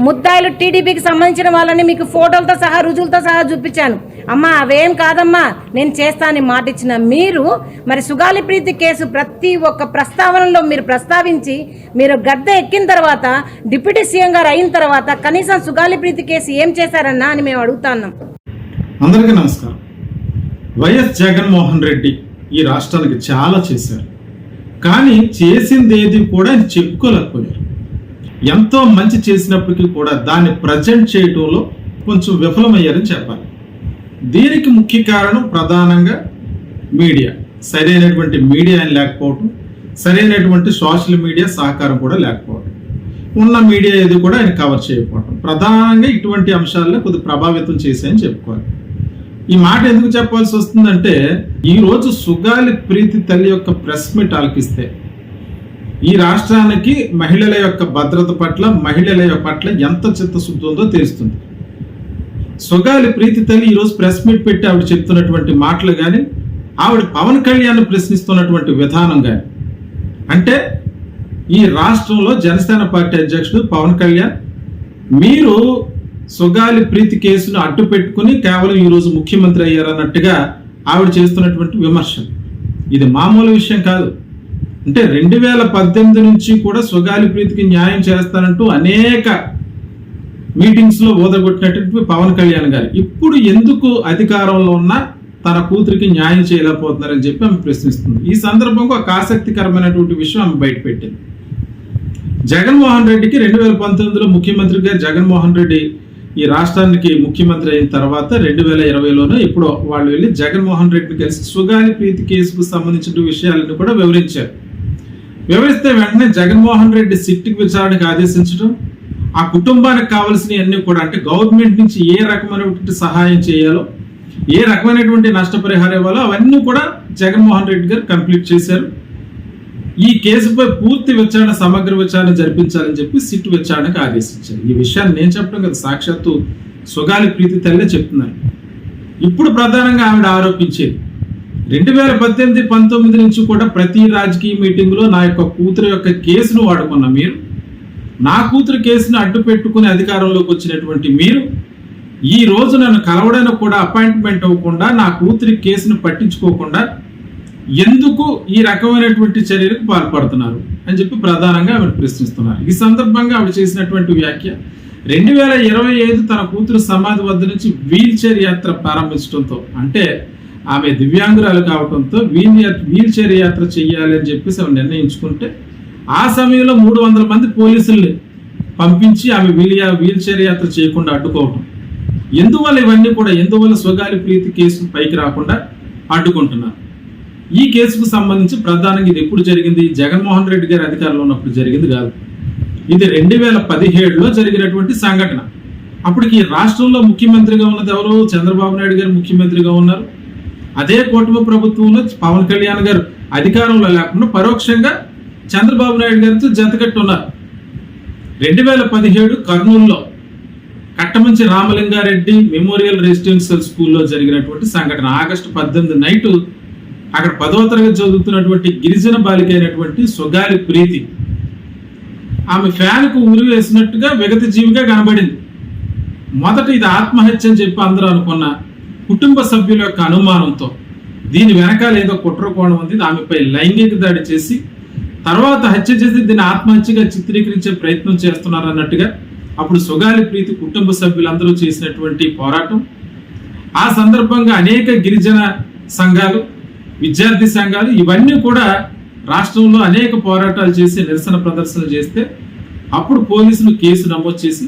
ముద్దాయిలు టీడీపీకి సంబంధించిన వాళ్ళని మీకు ఫోటోలతో సహా రుజువులతో సహా చూపించాను. అమ్మా అవేం కాదమ్మా నేను చేస్తానని మాట ఇచ్చిన మీరు మరి సుగాలి ప్రీతి కేసు ప్రతి ఒక్క ప్రస్తావనలో మీరు ప్రస్తావించి మీరు గద్దె ఎక్కిన తర్వాత డిప్యూటీ సీఎం గారు అయిన తర్వాత కనీసం సుగాలి ప్రీతి కేసు ఏం చేశారన్నా అని మేము అడుగుతున్నాం. అందరికీ నమస్కారం. వైఎస్ జగన్మోహన్ రెడ్డి ఈ రాష్ట్రానికి చాలా చేశారు, కానీ చేసింది ఏది కూడా చెప్పుకోలేకపోయారు. ఎంతో మంచి చేసినప్పటికీ కూడా దాన్ని ప్రజెంట్ చేయటంలో కొంచెం విఫలమయ్యారని చెప్పాలి. దీనికి ముఖ్య కారణం ప్రధానంగా మీడియా, సరైనటువంటి మీడియా లేకపోవటం, సరైనటువంటి సోషల్ మీడియా సహకారం కూడా లేకపోవటం, ఉన్న మీడియా ఏది కూడా ఆయన కవర్ చేయకపోవటం ప్రధానంగా ఇటువంటి అంశాలను కొద్దిగా ప్రభావితం చేశాయని చెప్పుకోవాలి. ఈ మాట ఎందుకు చెప్పాల్సి వస్తుందంటే, ఈరోజు సుగాలి ప్రీతి తల్లి యొక్క ప్రెస్ మీట్ ఆలకిస్తే ఈ రాష్ట్రానికి మహిళల యొక్క భద్రత పట్ల, మహిళల పట్ల ఎంత చిత్తశుద్ధి ఉందో తెలుస్తుంది. సుగాలి ప్రీతి తల్లి ఈరోజు ప్రెస్ మీట్ పెట్టి ఆవిడ చెప్తున్నటువంటి మాటలు కానీ, ఆవిడ పవన్ కళ్యాణ్ ప్రశ్నిస్తున్నటువంటి విధానం కానీ, అంటే ఈ రాష్ట్రంలో జనసేన పార్టీ అధ్యక్షుడు పవన్ కళ్యాణ్ మీరు సుగాలి ప్రీతి కేసును అడ్డు పెట్టుకుని కేవలం ఈరోజు ముఖ్యమంత్రి అయ్యారన్నట్టుగా ఆవిడ చేస్తున్నటువంటి విమర్శలు ఇది మామూలు విషయం కాదు. అంటే 2018 నుంచి కూడా సుగాలి ప్రీతికి న్యాయం చేస్తానంటూ అనేక మీటింగ్స్ లో ఓదగొట్టినటువంటి పవన్ కళ్యాణ్ గారు ఇప్పుడు ఎందుకు అధికారంలో ఉన్న తన కూతురికి న్యాయం చేయలేకపోతున్నారని చెప్పి ఆమె ప్రశ్నిస్తుంది. ఈ సందర్భంగా ఒక ఆసక్తికరమైనటువంటి విషయం ఆమె బయటపెట్టింది. జగన్మోహన్ రెడ్డికి 2019లో ముఖ్యమంత్రిగా జగన్మోహన్ రెడ్డి ఈ రాష్ట్రానికి ముఖ్యమంత్రి అయిన తర్వాత 2020లోనూ ఇప్పుడు వాళ్ళు వెళ్ళి జగన్మోహన్ రెడ్డిని కలిసి సుగాలి ప్రీతి కేసుకు సంబంధించిన విషయాలను కూడా వివరించారు. వివరిస్తే వెంటనే జగన్మోహన్ రెడ్డి సిట్కి విచారణకు ఆదేశించడం, ఆ కుటుంబానికి కావాల్సినవన్నీ కూడా అంటే గవర్నమెంట్ నుంచి ఏ రకమైనటువంటి సహాయం చేయాలో, ఏ రకమైనటువంటి నష్టపరిహారం ఇవ్వాలో అవన్నీ కూడా జగన్మోహన్ రెడ్డి గారు కంప్లీట్ చేశారు. ఈ కేసుపై పూర్తి విచారణ, సమగ్ర విచారణ జరిపించాలని చెప్పి సిట్ విచారణకు ఆదేశించారు. ఈ విషయాన్ని నేను చెప్పడం కదా, సాక్షాత్తు సుగాలి ప్రీతి తల్లే చెప్తున్నారు. ఇప్పుడు ప్రధానంగా ఆవిడ ఆరోపించేది 2018-19 నుంచి కూడా ప్రతి రాజకీయ మీటింగ్లో నా యొక్క కూతురు యొక్క కేసును వాడుకున్న మీరు, నా కూతురు కేసును అడ్డు పెట్టుకుని అధికారంలోకి వచ్చినటువంటి మీరు ఈ రోజు నన్ను కలవడానికి కూడా అపాయింట్మెంట్ అవ్వకుండా, నా కూతురి కేసును పట్టించుకోకుండా ఎందుకు ఈ రకమైనటువంటి చర్యలకు పాల్పడుతున్నారు అని చెప్పి ప్రధానంగా ఆవిడ ప్రశ్నిస్తున్నారు. ఈ సందర్భంగా ఆవిడ చేసినటువంటి వ్యాఖ్య 2025 తన కూతురు సమాధి వద్ద నుంచి వీల్ చైర్ యాత్ర ప్రారంభించడంతో, అంటే ఆమె దివ్యాంగురాలు కావడంతో వీల్ చైర్ యాత్ర చేయాలి అని చెప్పేసి ఆమె నిర్ణయించుకుంటే ఆ సమయంలో 300 మంది పోలీసుల్ని పంపించి ఆమె వీల్ చైర్ యాత్ర చేయకుండా అడ్డుకోవటం, ఎందువల్ల ఇవన్నీ కూడా ఎందువల్ల సుగాలి ప్రీతి కేసు పైకి రాకుండా అడ్డుకుంటున్నారు. ఈ కేసుకు సంబంధించి ప్రధానంగా ఇది ఎప్పుడు జరిగింది? జగన్మోహన్ రెడ్డి గారి అధికారంలో ఉన్నప్పుడు జరిగింది కాదు. ఇది 2017లో జరిగినటువంటి సంఘటన. అప్పటికి రాష్ట్రంలో ముఖ్యమంత్రిగా ఉన్నది ఎవరు? చంద్రబాబు నాయుడు గారు ముఖ్యమంత్రిగా ఉన్నారు. అదే కూటమి ప్రభుత్వంలో పవన్ కళ్యాణ్ గారు అధికారంలో లేకుండా పరోక్షంగా చంద్రబాబు నాయుడు గారితో జతకట్టి ఉన్నారు. 2017 కర్నూలులో కట్టమంచి రామలింగారెడ్డి మెమోరియల్ రెసిడెన్షియల్ స్కూల్లో జరిగినటువంటి సంఘటన. ఆగస్టు 18 నైటు అక్కడ 10వ తరగతి చదువుతున్నటువంటి గిరిజన బాలిక అయినటువంటి సుగాలి ప్రీతి ఆమె ఫ్యాన్కు ఉరి వేసినట్టుగా విగత జీవిగా కనబడింది. మొదట ఇది ఆత్మహత్య అని చెప్పి అందరూ అనుకున్న కుటుంబ సభ్యుల యొక్క అనుమానంతో దీని వెనకాల ఏదో కుట్ర కోణం ఉంది, ఆమెపై లైంగిక దాడి చేసి తర్వాత హత్య చేసి దీన్ని ఆత్మహత్యగా చిత్రీకరించే ప్రయత్నం చేస్తున్నారు అన్నట్టుగా అప్పుడు సుగాలి ప్రీతి కుటుంబ సభ్యులందరూ చేసినటువంటి పోరాటం. ఆ సందర్భంగా అనేక గిరిజన సంఘాలు, విద్యార్థి సంఘాలు ఇవన్నీ కూడా రాష్ట్రంలో అనేక పోరాటాలు చేసి నిరసన ప్రదర్శనలు చేస్తే అప్పుడు పోలీసులు కేసు నమోదు చేసి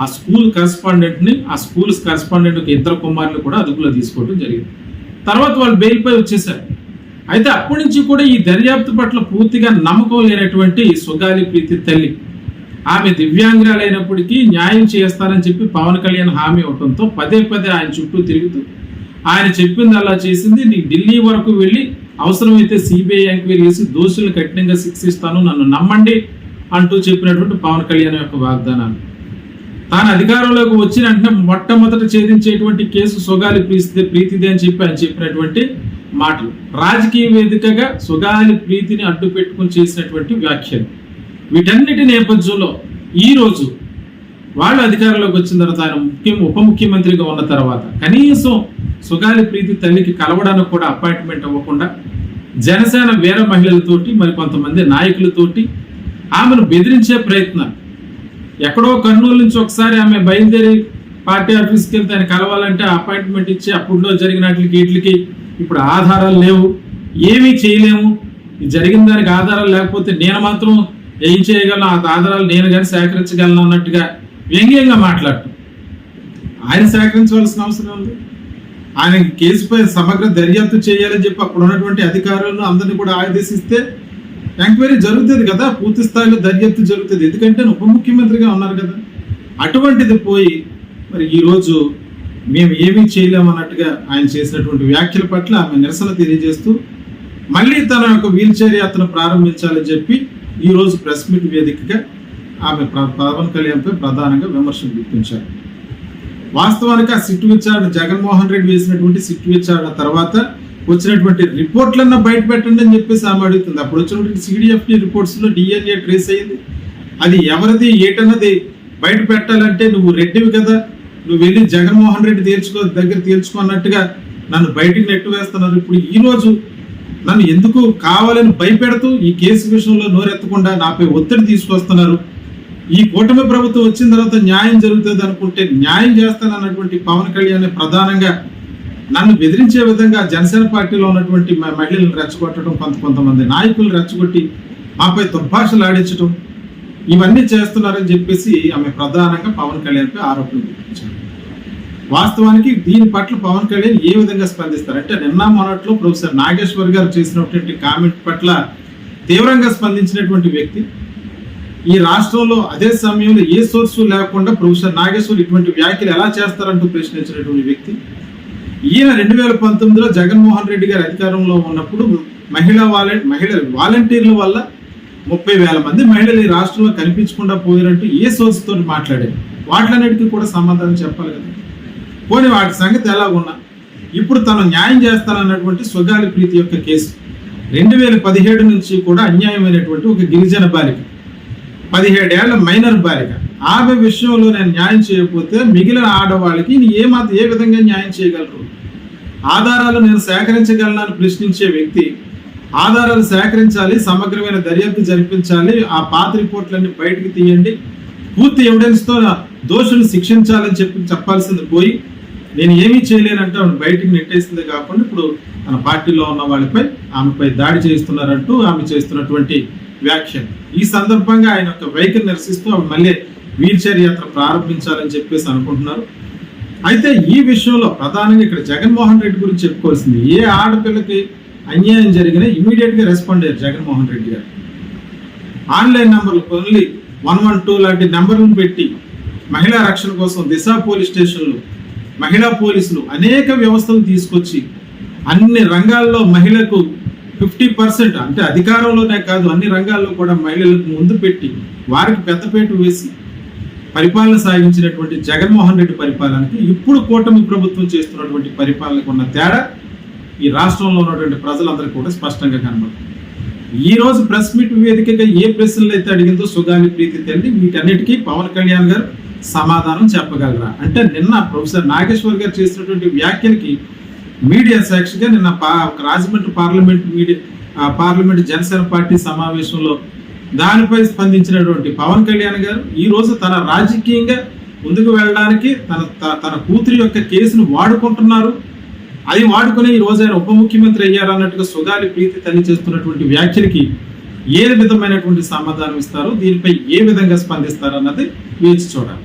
ఆ స్కూల్ కరెస్పాండెంట్ని, ఆ స్కూల్ కరెస్పాండెంట్ 2 కుమారులు కూడా అదుపులో తీసుకోవడం జరిగింది. తర్వాత వాళ్ళు బెయిల్పై వచ్చేసారు. అయితే అప్పటి నుంచి కూడా ఈ దర్యాప్తు పట్ల పూర్తిగా నమ్మకం లేనటువంటి సుగాలి ప్రీతి తల్లి ఆమె దివ్యాంగురాలైనప్పటికీ న్యాయం చేస్తానని చెప్పి పవన్ కళ్యాణ్ హామీ ఇవ్వడంతో పదే ఆయన చుట్టూ తిరుగుతూ ఆయన చెప్పింది అలా చేసింది, నీ ఢిల్లీ వరకు వెళ్ళి అవసరమైతే సిబిఐ ఎంక్వైరీ చేసి దోషులను కఠినంగా శిక్షిస్తాను, నన్ను నమ్మండి అంటూ చెప్పినటువంటి పవన్ కళ్యాణ్ యొక్క వాగ్దానాలు. తాను అధికారంలోకి వచ్చిన వెంటనే మొట్టమొదట ఛేదించేటువంటి కేసు సుగాలి ప్రీతిదే అని చెప్పి ఆయన చెప్పినటువంటి మాటలు రాజకీయ వేదికగా సుగాలి ప్రీతిని అడ్డు పెట్టుకుని చేసినటువంటి వ్యాఖ్యలు. వీటన్నిటి నేపథ్యంలో ఈరోజు వాళ్ళు అధికారంలోకి వచ్చిన తర్వాత ఆయన ఉప ముఖ్యమంత్రిగా ఉన్న తర్వాత కనీసం సుగాలి ప్రీతి తల్లికి కలవడానికి కూడా అపాయింట్మెంట్ ఇవ్వకుండా జనసేన వేరే మహిళలతోటి మరి కొంతమంది నాయకులతోటి ఆమెను బెదిరించే ప్రయత్నం. ఎక్కడో కర్నూలు నుంచి ఒకసారి ఆమె బయలుదేరి పార్టీ ఆఫీస్కి వెళ్తే ఆయన కలవాలంటే అపాయింట్మెంట్ ఇచ్చి అప్పుడులో జరిగినట్లకి వీటికి ఇప్పుడు ఆధారాలు లేవు, ఏమీ చేయలేము, జరిగిన దానికి ఆధారాలు లేకపోతే నేను మాత్రం ఏం చేయగలను, ఆ ఆధారాలు నేను కానీ సేకరించగలను అన్నట్టుగా వ్యంగ్యంగా మాట్లాడటం. ఆయన సేకరించవలసిన అవసరం ఉంది. ఆయన కేసుపై సమగ్ర దర్యాప్తు చేయాలని చెప్పి అప్పుడు ఉన్నటువంటి అధికారులను అందరినీ కూడా ఆదేశిస్తే ఎంక్వైరీ జరుగుతుంది కదా, పూర్తి స్థాయిలో దర్యాప్తు జరుగుతుంది. ఎందుకంటే ఉప ముఖ్యమంత్రిగా ఉన్నారు కదా. అటువంటిది పోయి మరి ఈరోజు మేము ఏమీ చేయలేమన్నట్టుగా ఆయన చేసినటువంటి వ్యాఖ్యల పట్ల ఆమె నిరసన తెలియజేస్తూ మళ్ళీ తన యొక్క వీల్చైర్ యాత్రను ప్రారంభించాలని చెప్పి ఈరోజు ప్రెస్ మీట్ వేదికగా ఆమె పవన్ కళ్యాణ్పై ప్రధానంగా విమర్శలు గుర్తించారు. వాస్తవానికి ఆ సిట్టు విచారణ జగన్మోహన్ రెడ్డి వేసినటువంటి సిట్టు విచారణ తర్వాత వచ్చినటువంటి రిపోర్ట్లన్నా బయట పెట్టండి అని చెప్పేసి ఆమె అడుగుతుంది. అప్పుడు వచ్చినటువంటి సిడిఎఫ్టి రిపోర్ట్స్లో డిఎన్ఏ ట్రేస్ అయ్యింది. అది ఎవరిది ఏటన్నది బయట పెట్టాలంటే నువ్వు రెడ్డివి కదా, నువ్వు వెళ్ళి జగన్మోహన్ రెడ్డి దగ్గర తేల్చుకున్నట్టుగా నన్ను బయటికి నెట్టు వేస్తున్నారు. ఇప్పుడు ఈరోజు నన్ను ఎందుకు కావాలని భయపెడుతూ ఈ కేసు విషయంలో నోరెత్తకుండా నాపై ఒత్తిడి తీసుకొస్తున్నారు. ఈ కూటమి ప్రభుత్వం వచ్చిన తర్వాత న్యాయం జరుగుతుంది అనుకుంటే న్యాయం చేస్తానన్నటువంటి పవన్ కళ్యాణ్ ప్రధానంగా నన్ను బెదిరించే విధంగా జనసేన పార్టీలో ఉన్నటువంటి మహిళలను రెచ్చగొట్టడం, కొంతమంది నాయకులు రెచ్చగొట్టి మాపై దుర్భాషలు ఆడించడం, ఇవన్నీ చేస్తున్నారని చెప్పేసి ఆమె ప్రధానంగా పవన్ కళ్యాణ్పై ఆరోపణలు గుర్తించారు. వాస్తవానికి దీని పట్ల పవన్ కళ్యాణ్ ఏ విధంగా స్పందిస్తారంటే నిన్న మొన్నట్లో ప్రొఫెసర్ నాగేశ్వర్ గారు చేసినటువంటి కామెంట్ పట్ల తీవ్రంగా స్పందించినటువంటి వ్యక్తి. ఈ రాష్ట్రంలో అదే సమయంలో ఏ సోర్సు లేకుండా ప్రొఫెసర్ నాగేశ్వర్ ఇటువంటి వ్యాఖ్యలు ఎలా చేస్తారంటూ ప్రశ్నించినటువంటి వ్యక్తి. ఈయన 2019లో జగన్మోహన్ రెడ్డి గారు అధికారంలో ఉన్నప్పుడు మహిళ వాలంటీర్ల వల్ల 30,000 మంది మహిళలు ఈ రాష్ట్రంలో కనిపించకుండా పోయారంటూ ఏ సోర్స్ తోటి మాట్లాడారు. వాటిలన్నిటికీ కూడా సమాధానం చెప్పాలి కదా. పోనీ వాటి సంగతి ఎలాగున్నా ఇప్పుడు తను న్యాయం చేస్తానన్నటువంటి సుగాలి ప్రీతి యొక్క కేసు 2017 నుంచి కూడా అన్యాయమైనటువంటి ఒక గిరిజన బాలిక, 17 ఏళ్ల మైనర్ బాలిక, ఆమె విషయంలో నేను న్యాయం చేయకపోతే మిగిలిన ఆడవాళ్ళకి ఏ విధంగా న్యాయం చేయగలరు? ఆధారాలు నేను సేకరించగలనని ప్రశ్నించే వ్యక్తి ఆధారాలు సేకరించాలి, సమగ్రమైన దర్యాప్తు జరిపించాలి, ఆ పాత రిపోర్ట్లన్నీ బయటకు తీయండి, పూర్తి ఎవిడెన్స్తో దోషులను శిక్షించాలని చెప్పాల్సింది పోయి నేను ఏమీ చేయలేనంటే ఆమె బయటికి నెట్టేసింది కాకుండా ఇప్పుడు తన పార్టీలో ఉన్న వాళ్ళపై ఆమెపై దాడి చేస్తున్నారంటూ ఆమె చేస్తున్నటువంటి వ్యాఖ్యలు. ఈ సందర్భంగా ఆయన యొక్క వైఖరి నిరసిస్తూ ఆమె మళ్ళీ వీల్చైర్ యాత్ర ప్రారంభించాలని చెప్పేసి అనుకుంటున్నారు. అయితే ఈ విషయంలో ప్రధానంగా ఇక్కడ జగన్మోహన్ రెడ్డి గురించి చెప్పుకోవాల్సింది, ఏ ఆడపిల్లకి అన్యాయం జరిగినా ఇమీడియట్గా రెస్పాండ్ అయ్యారు జగన్మోహన్ రెడ్డి గారు. ఆన్లైన్ నెంబర్లు ఓన్లీ 112 లాంటి నెంబర్లను పెట్టి మహిళా రక్షణ కోసం దిశ పోలీస్ స్టేషన్లు, మహిళా పోలీసులు అనేక వ్యవస్థలు తీసుకొచ్చి అన్ని రంగాల్లో మహిళలకు 50% అంటే అధికారంలోనే కాదు అన్ని రంగాల్లో కూడా మహిళలకు ముందు పెట్టి వారికి పెద్దపేట వేసి పరిపాలన సాగించినటువంటి జగన్మోహన్ రెడ్డి పరిపాలనకి ఇప్పుడు కూటమి ప్రభుత్వం చేస్తున్నటువంటి పరిపాలనకు ఉన్న తేడా ఈ రాష్ట్రంలో ఉన్నటువంటి ప్రజలందరికీ కూడా స్పష్టంగా కనబడుతుంది. ఈ రోజు ప్రెస్ మీట్ వేదికగా ఏ ప్రశ్నలు అయితే అడిగిందో సుగాలి ప్రీతి తల్లి వీటన్నిటికీ పవన్ కళ్యాణ్ గారు సమాధానం చెప్పగలరా అంటే నిన్న ప్రొఫెసర్ నాగేశ్వర్ గారు చేసినటువంటి వ్యాఖ్యలకి మీడియా సాక్షిగా నిన్న రాజమండ్రి పార్లమెంట్ జనసేన పార్టీ సమావేశంలో దానిపై స్పందించినటువంటి పవన్ కళ్యాణ్ గారు ఈ రోజు తన రాజకీయంగా ముందుకు వెళ్ళడానికి తన కూతురి యొక్క కేసును వాడుకుంటున్నారు, అది వాడుకుని ఈ రోజు ఆయన ఉప ముఖ్యమంత్రి అయ్యారన్నట్టుగా సుగాలి ప్రీతి తల్లి చేస్తున్నటువంటి వ్యాఖ్యలకి ఏ విధమైనటువంటి సమాధానం ఇస్తారో, దీనిపై ఏ విధంగా స్పందిస్తారన్నది వేచి చూడాలి.